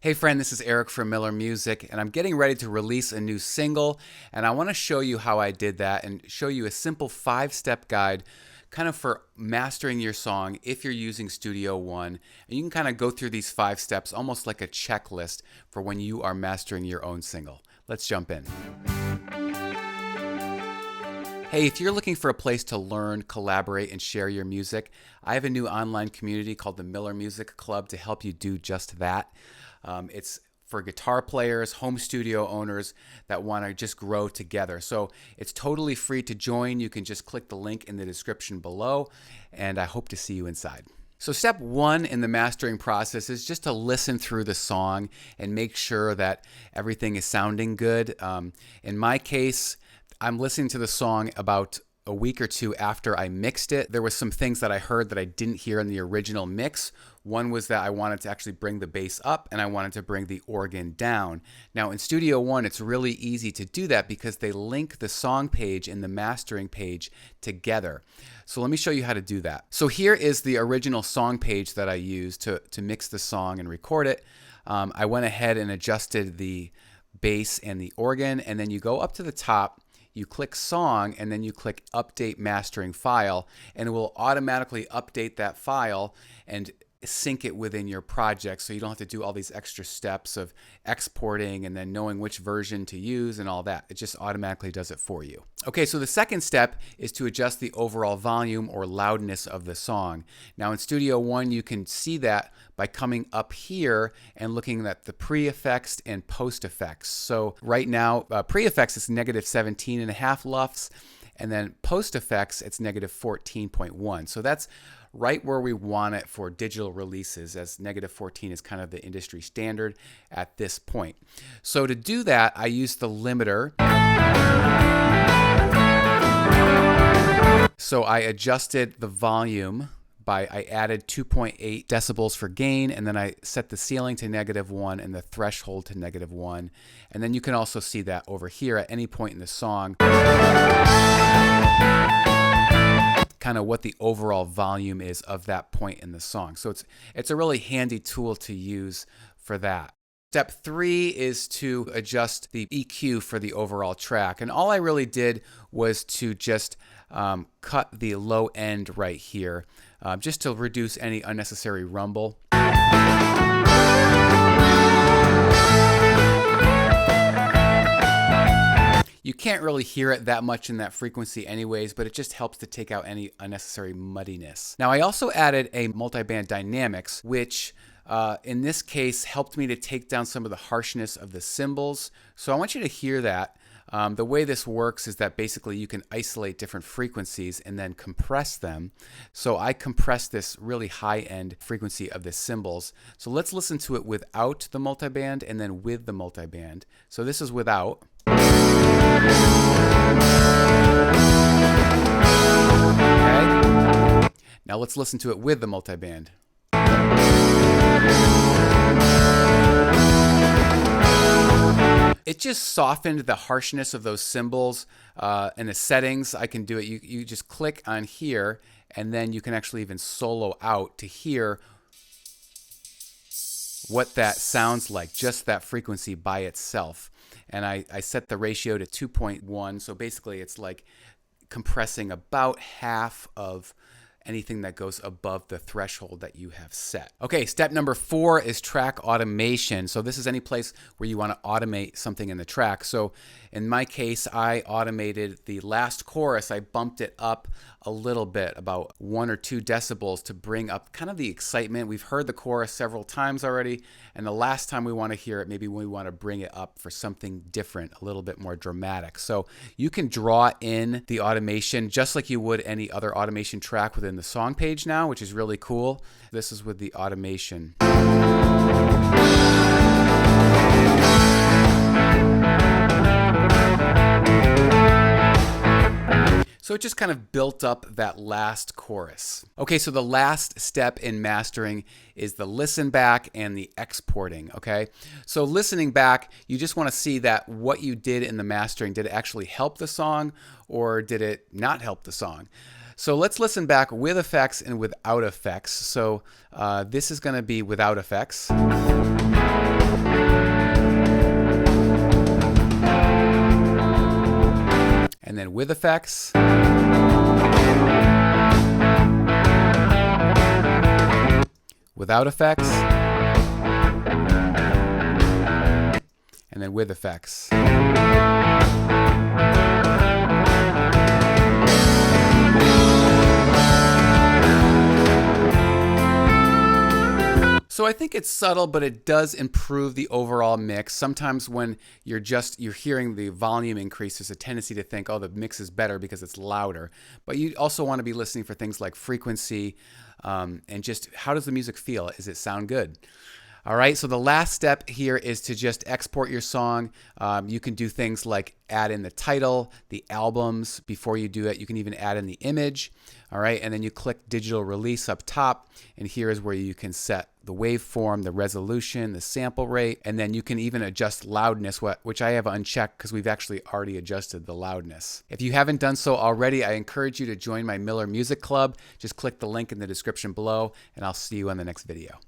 Hey friend, this is Eric from Miller Music, and I'm getting ready to release a new single, and I want to show you how I did that and show you a simple 5-step guide kind of for mastering your song if you're using Studio One. And you can kind of go through these 5 steps almost like a checklist for when you are mastering your own single. Let's jump in. Hey, if you're looking for a place to learn, collaborate, and share your music, I have a new online community called the Miller Music Club to help you do just that. It's for guitar players, home studio owners that want to just grow together. So it's totally free to join. You can just click the link in the description below, and I hope to see you inside. So step 1 in the mastering process is just to listen through the song and make sure that everything is sounding good. In my case, I'm listening to the song about a week or two after I mixed it. There was some things that I heard that I didn't hear in the original mix. One was that I wanted to actually bring the bass up and I wanted to bring the organ down. Now in Studio One, it's really easy to do that because they link the song page and the mastering page together. So let me show you how to do that. So here is the original song page that I used to mix the song and record it. I went ahead and adjusted the bass and the organ, and then you go up to the top, you click song, and then you click update mastering file, and it will automatically update that file and sync it within your project, so you don't have to do all these extra steps of exporting and then knowing which version to use and all that. It just automatically does it for you. Okay, so the second step is to adjust the overall volume or loudness of the song. Now in Studio One, you can see that by coming up here and looking at the pre-effects and post-effects. So right now, pre-effects is -17.5 LUFS, and then post-effects, it's -14.1. So that's right where we want it for digital releases, as -14 is kind of the industry standard at this point. So to do that, I use the limiter. So I adjusted the volume I added 2.8 decibels for gain, and then I set the ceiling to -1 and the threshold to -1. And then you can also see that over here at any point in the song, kind of what the overall volume is of that point in the song. So it's a really handy tool to use for that. Step 3 is to adjust the EQ for the overall track. And all I really did was to just cut the low end right here, just to reduce any unnecessary rumble. You can't really hear it that much in that frequency anyways, but it just helps to take out any unnecessary muddiness. Now I also added a multiband dynamics, which in this case helped me to take down some of the harshness of the cymbals. So I want you to hear that. The way this works is that basically you can isolate different frequencies and then compress them. So I compress this really high-end frequency of the cymbals. So let's listen to it without the multiband and then with the multiband. So this is without. Okay. Now let's listen to it with the multiband. It just softened the harshness of those cymbals. In the settings, I can do it. You just click on here, and then you can actually even solo out to hear what that sounds like, just that frequency by itself. And I set the ratio to 2.1, so basically it's like compressing about half of anything that goes above the threshold that you have set. Okay, step number 4 is track automation. So this is any place where you want to automate something in the track. So in my case, I automated the last chorus. I bumped it up a little bit, about 1 or 2 decibels, to bring up kind of the excitement. We've heard the chorus several times already, and the last time we want to hear it, maybe we want to bring it up for something different, a little bit more dramatic. So you can draw in the automation just like you would any other automation track within the song page now, which is really cool. This is with the automation. So it just kind of built up that last chorus. Okay, so the last step in mastering is the listen back and the exporting, okay? So listening back, you just want to see that what you did in the mastering, did it actually help the song or did it not help the song? So let's listen back with effects and without effects. So this is going to be without effects. with effects. Without effects. And then with effects. So I think it's subtle, but it does improve the overall mix. Sometimes when you're hearing the volume increase, there's a tendency to think, oh, the mix is better because it's louder. But you also want to be listening for things like frequency and just how does the music feel? Does it sound good? All right, so the last step here is to just export your song. You can do things like add in the title, the albums before you do it. You can even add in the image. All right, and then you click digital release up top, and here is where you can set the waveform, the resolution, the sample rate, and then you can even adjust loudness, which I have unchecked because we've actually already adjusted the loudness. If you haven't done so already, I encourage you to join my Miller Music Club. Just click the link in the description below, and I'll see you on the next video.